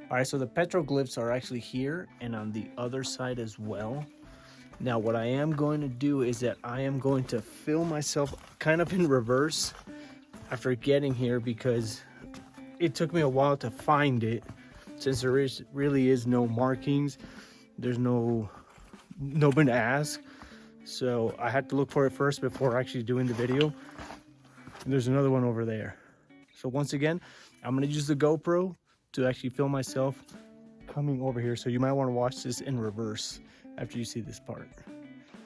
All right, so the petroglyphs are actually here and on the other side as well. Now, what I am going to do is that I am going to film myself kind of in reverse after getting here, because it took me a while to find it, since there really is no markings. There's nobody to ask, so I had to look for it first before actually doing the video. And there's another one over there. So once again, I'm gonna use the GoPro to actually film myself coming over here, so you might want to watch this in reverse after you see this part.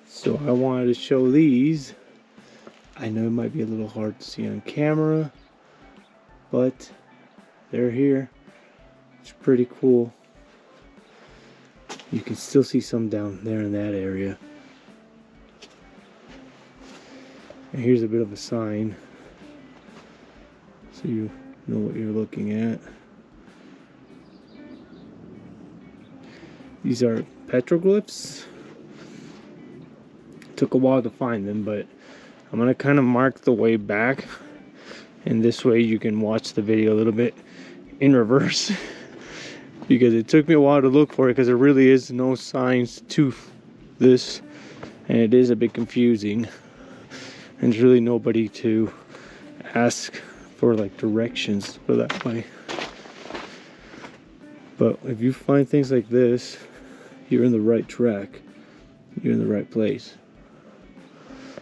So I wanted to show these. I know it might be a little hard to see on camera, but they're here. It's pretty cool. You can still see some down there in that area. And here's a bit of a sign, so you know what you're looking at. These are petroglyphs. Took a while to find them, but I'm gonna kind of mark the way back, and this way you can watch the video a little bit in reverse because it took me a while to look for it, because there really is no signs to this, and it is a bit confusing, and there's really nobody to ask for like directions for that way. But if you find things like this, you're in the right track, you're in the right place.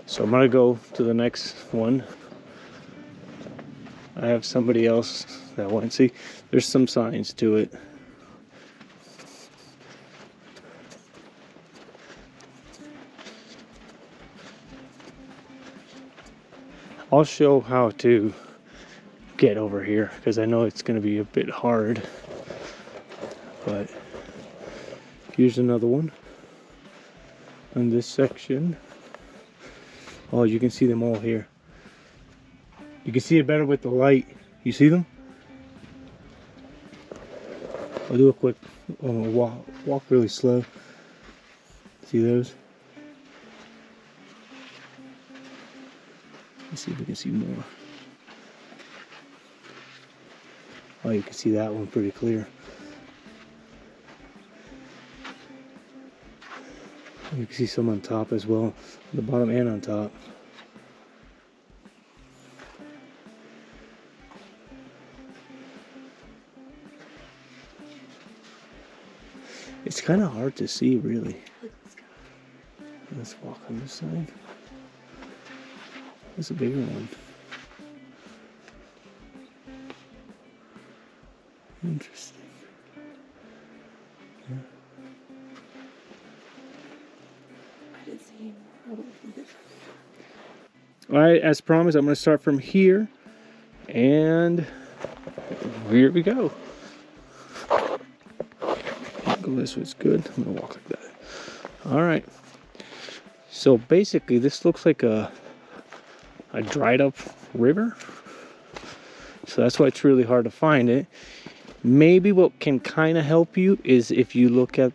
So I'm gonna go to the next one. I have somebody else that went. See, there's some signs to it. I'll show how to get over here, because I know it's gonna be a bit hard. But here's another one on this section. Oh, you can see them all here. You can see it better with the light. You see them? I'll do a quick walk really slow. See those? Let's see if we can see more. Oh, you can see that one pretty clear. You can see some on top as well, on the bottom and on top. It's kind of hard to see, really. Let's walk on this side. That's a bigger one. Interesting. Yeah. Alright, as promised, I'm going to start from here, and here we go. Go this way, it's good. I'm going to walk like that. Alright, so basically this looks like a dried up river, so that's why it's really hard to find it. Maybe what can kind of help you is if you look at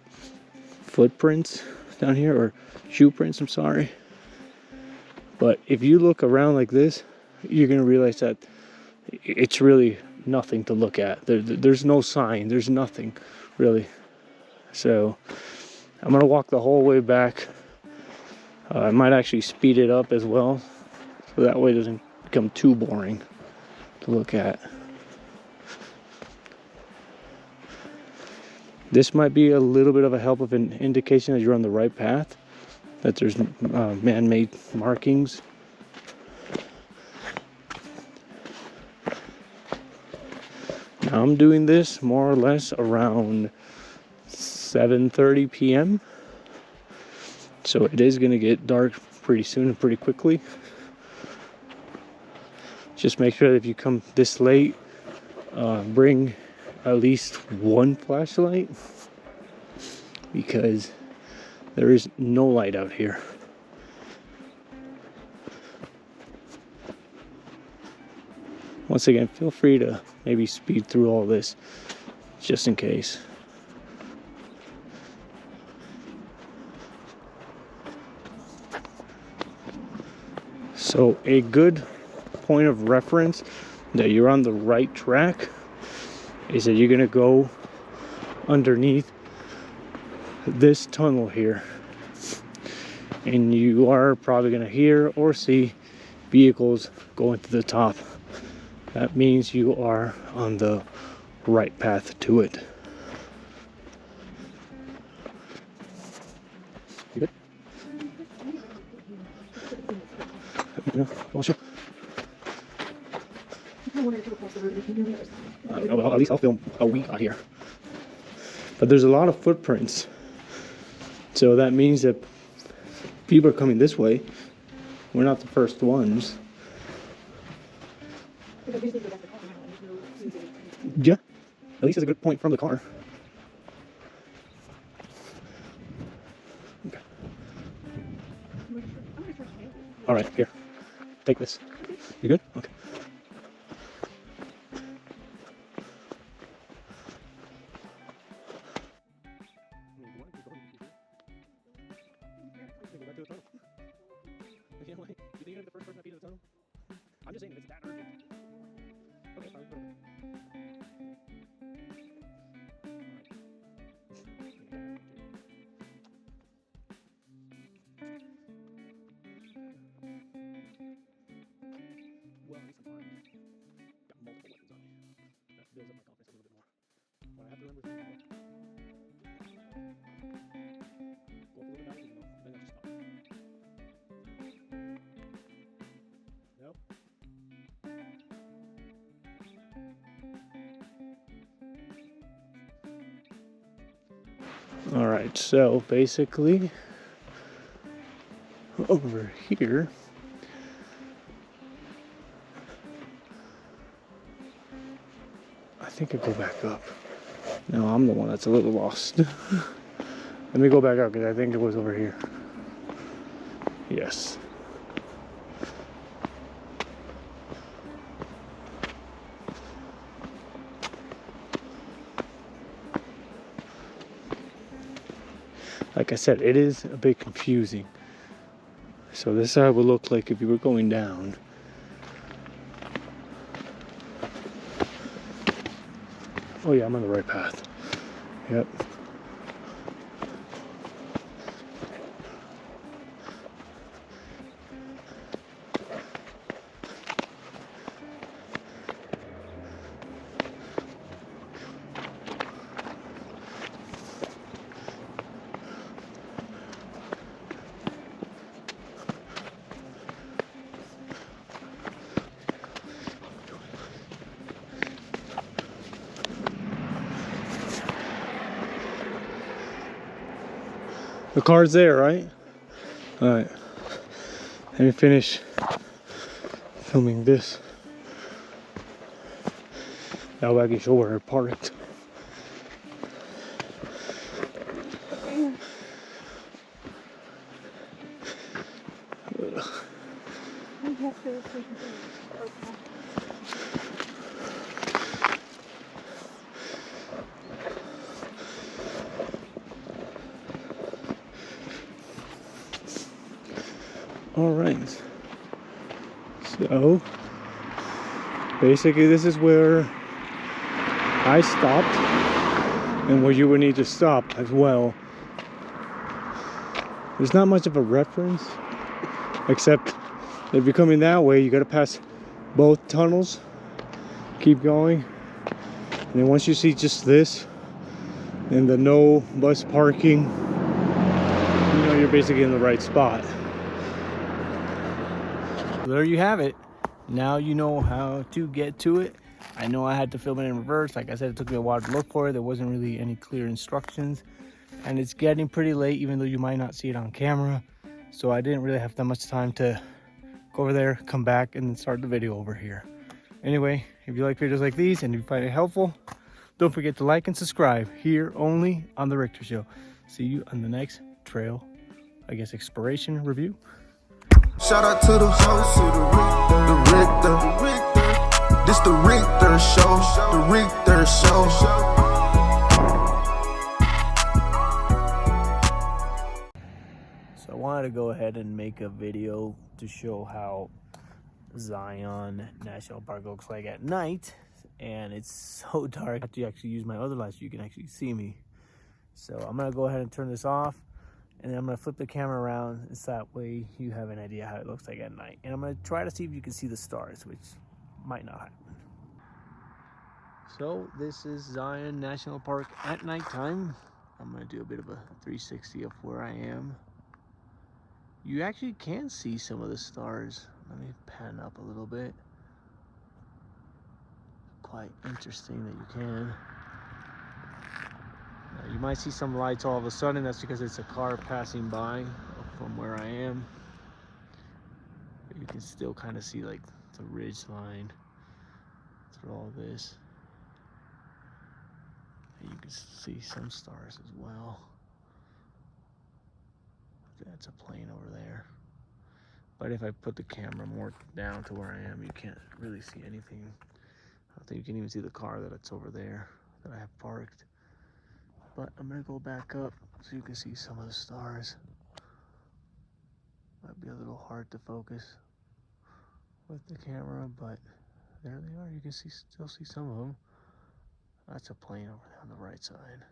footprints down here, or shoe prints, I'm sorry. But if you look around like this, you're going to realize that it's really nothing to look at. There's no sign, there's nothing really. So I'm going to walk the whole way back. I might actually speed it up as well, so that way it doesn't become too boring to look at. This might be a little bit of a help of an indication that you're on the right path, that there's man-made markings. Now I'm doing this more or less around 7:30 p.m. So it is going to get dark pretty soon and pretty quickly. Just make sure that if you come this late, bring at least one flashlight, because there is no light out here. Once again, feel free to maybe speed through all this just in case. So a good point of reference that you're on the right track is that you're going to go underneath this tunnel here. And you are probably going to hear or see vehicles going to the top. That means you are on the right path to it. You good? Yeah, I'll show. Well, at least I'll film how we got here. But there's a lot of footprints. So that means that people are coming this way. We're not the first ones. Yeah, at least it's a good point from the car. Okay. All right, here. Take this. You good? Okay. I'm just saying if it's that urgent. Okay, fine. Well, at least I'm fine. Got multiple weapons on me. That builds up my confidence a little bit more. What I have to remember is go up a little bit down, then I just stop. Nope. All right, so basically over here I think I go back up. No, I'm the one that's a little lost. Let me go back up because I think it was over here. Yes. Like I said, it is a bit confusing. So this side would look like if you were going down. Oh yeah, I'm on the right path. Yep. The car's there, right? Alright. Let me finish filming this. That way I can show where it parked. Alright, so basically this is where I stopped and where you would need to stop as well. There's not much of a reference, except if you're coming that way you gotta pass both tunnels, keep going, and then once you see just this and the no bus parking, you know you're basically in the right spot. There you have it. Now you know how to get to it. I know I had to film it in reverse. Like I said, it took me a while to look for it. There wasn't really any clear instructions. And it's getting pretty late, even though you might not see it on camera. So I didn't really have that much time to go over there, come back, and then start the video over here. Anyway, if you like videos like these and you find it helpful, don't forget to like and subscribe here only on The Richter Show. See you on the next trail, I guess, exploration review. Shout out to the host, the Richter. This the Richter Show, the Richter Show. So I wanted to go ahead and make a video to show how Zion National Park looks like at night. and it's so dark. I have to actually use my other light so you can actually see me. So I'm gonna go ahead and turn this off, and then I'm gonna flip the camera around so that way you have an idea how it looks like at night. And I'm gonna try to see if you can see the stars, which might not happen. So this is Zion National Park at nighttime. I'm gonna do a bit of a 360 of where I am. You actually can see some of the stars. Let me pan up a little bit. Quite interesting that you can. Now, you might see some lights all of a sudden. That's because it's a car passing by from where I am. But you can still kind of see like the ridge line through all this. And you can see some stars as well. That's a plane over there. But if I put the camera more down to where I am, you can't really see anything. I don't think you can even see the car that's over there that I have parked. But I'm gonna go back up so you can see some of the stars. Might be a little hard to focus with the camera, but there they are. You can still see some of them. That's a plane over there on the right side.